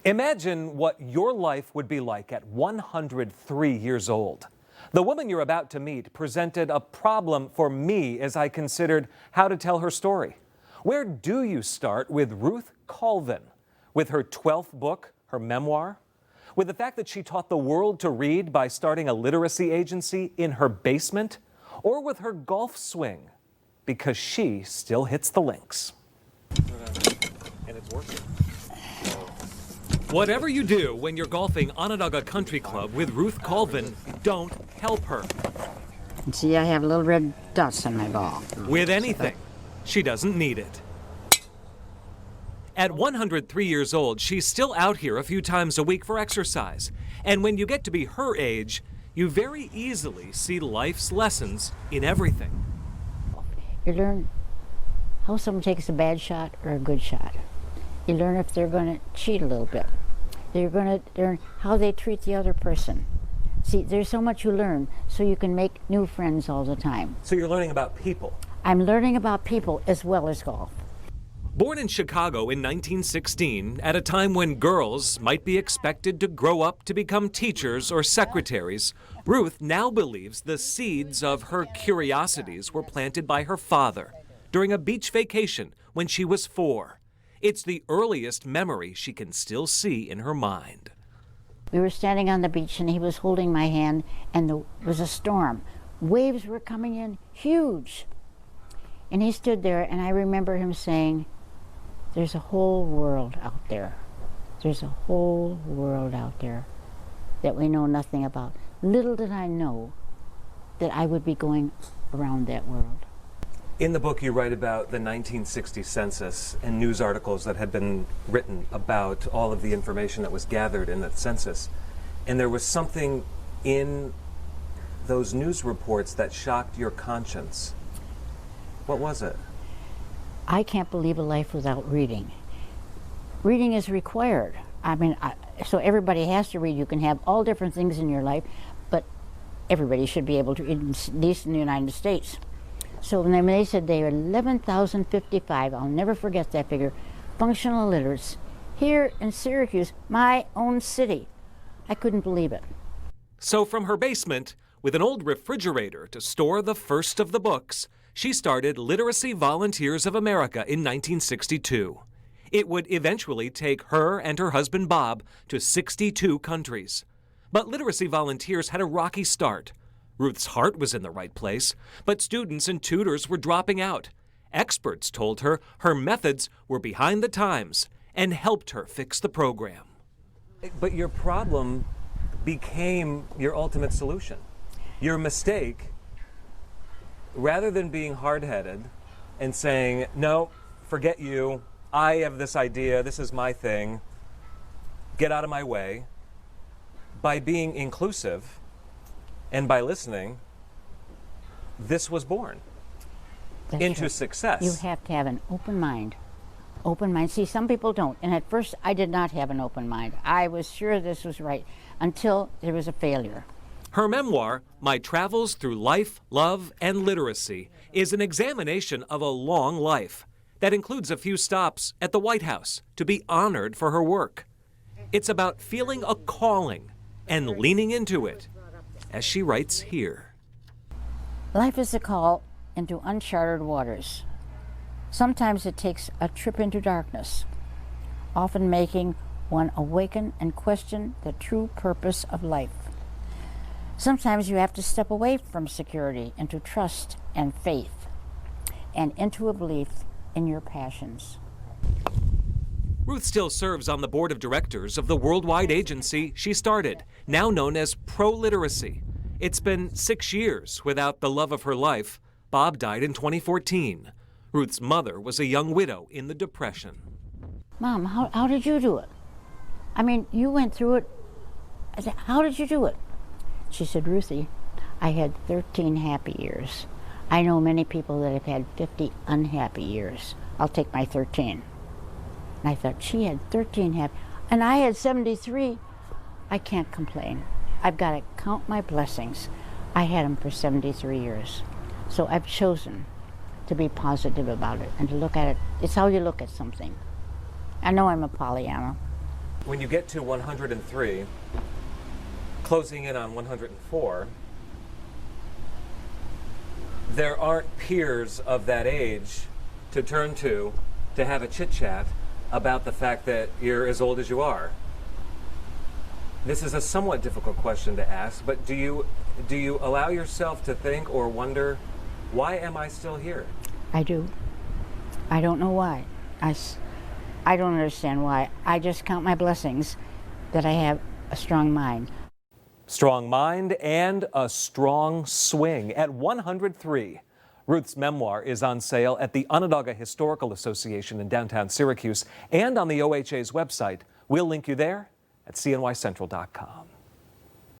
Imagine what your life would be like at 103 years old. The woman you're about to meet presented a problem for me as I considered how to tell her story. Where do you start with Ruth Colvin? With her 12th book, her memoir? With the fact that she taught the world to read by starting a literacy agency in her basement? Or with her golf swing? Because she still hits the links. And it's working. Whatever you do when you're golfing Onondaga Country Club with Ruth Colvin, don't help her. And see, I have little red dots on my ball. With anything. She doesn't need it. At 103 years old, she's still out here a few times a week for exercise. And when you get to be her age, you very easily see life's lessons in everything. You learn how someone takes a bad shot or a good shot. You learn if they're going to cheat a little bit. You're going to learn how they treat the other person. See, there's so much you learn, so you can make new friends all the time. So you're learning about people? I'm learning about people as well as golf. Born in Chicago in 1916, at a time when girls might be expected to grow up to become teachers or secretaries, Ruth now believes the seeds of her curiosities were planted by her father during a beach vacation when she was 4. It's the earliest memory she can still see in her mind. We were standing on the beach and he was holding my hand and there was a storm. Waves were coming in huge. And he stood there and I remember him saying, "There's a whole world out there. There's a whole world out there that we know nothing about." Little did I know that I would be going around that world. In the book, you write about the 1960 census and news articles that had been written about all of the information that was gathered in that census. And there was something in those news reports that shocked your conscience. What was it? I can't believe a life without reading. Reading is required. So everybody has to read. You can have all different things in your life, but everybody should be able to read, at least in the United States. So when they said they were 11,055, I'll never forget that figure, functional illiterates here in Syracuse, my own city. I couldn't believe it. So from her basement, with an old refrigerator to store the first of the books, she started Literacy Volunteers of America in 1962. It would eventually take her and her husband Bob to 62 countries. But Literacy Volunteers had a rocky start. Ruth's heart was in the right place, but students and tutors were dropping out. Experts told her her methods were behind the times and helped her fix the program. But your problem became your ultimate solution. Your mistake, rather than being hard-headed and saying, "No, forget you, I have this idea, this is my thing, get out of my way," by being inclusive and by listening, this was born into success. You have to have an open mind. Open mind. See, some people don't. And at first, I did not have an open mind. I was sure this was right until there was a failure. Her memoir, My Travels Through Life, Love, and Literacy, is an examination of a long life that includes a few stops at the White House to be honored for her work. It's about feeling a calling and leaning into it, as she writes here. Life is a call into uncharted waters. Sometimes it takes a trip into darkness, often making one awaken and question the true purpose of life. Sometimes you have to step away from security into trust and faith, and into a belief in your passions. Ruth still serves on the board of directors of the worldwide agency she started, now known as Pro-Literacy. It's been 6 years without the love of her life. Bob died in 2014. Ruth's mother was a young widow in the Depression. "Mom, how did you do it? You went through it. I said, how did you do it?" She said, "Ruthie, I had 13 happy years. I know many people that have had 50 unhappy years. I'll take my 13. And I thought, she had 13 happy, and I had 73. I can't complain. I've got to count my blessings. I had them for 73 years. So I've chosen to be positive about it and to look at it. It's how you look at something. I know I'm a Pollyanna. When you get to 103, closing in on 104, there aren't peers of that age to turn to have a chit-chat about the fact that you're as old as you are. This is a somewhat difficult question to ask, but do you allow yourself to think or wonder, why am I still here? I do. I don't know why. I don't understand why. I just count my blessings that I have a strong mind. Strong mind and a strong swing. At 103, Ruth's memoir is on sale at the Onondaga Historical Association in downtown Syracuse and on the OHA's website. We'll link you there at cnycentral.com.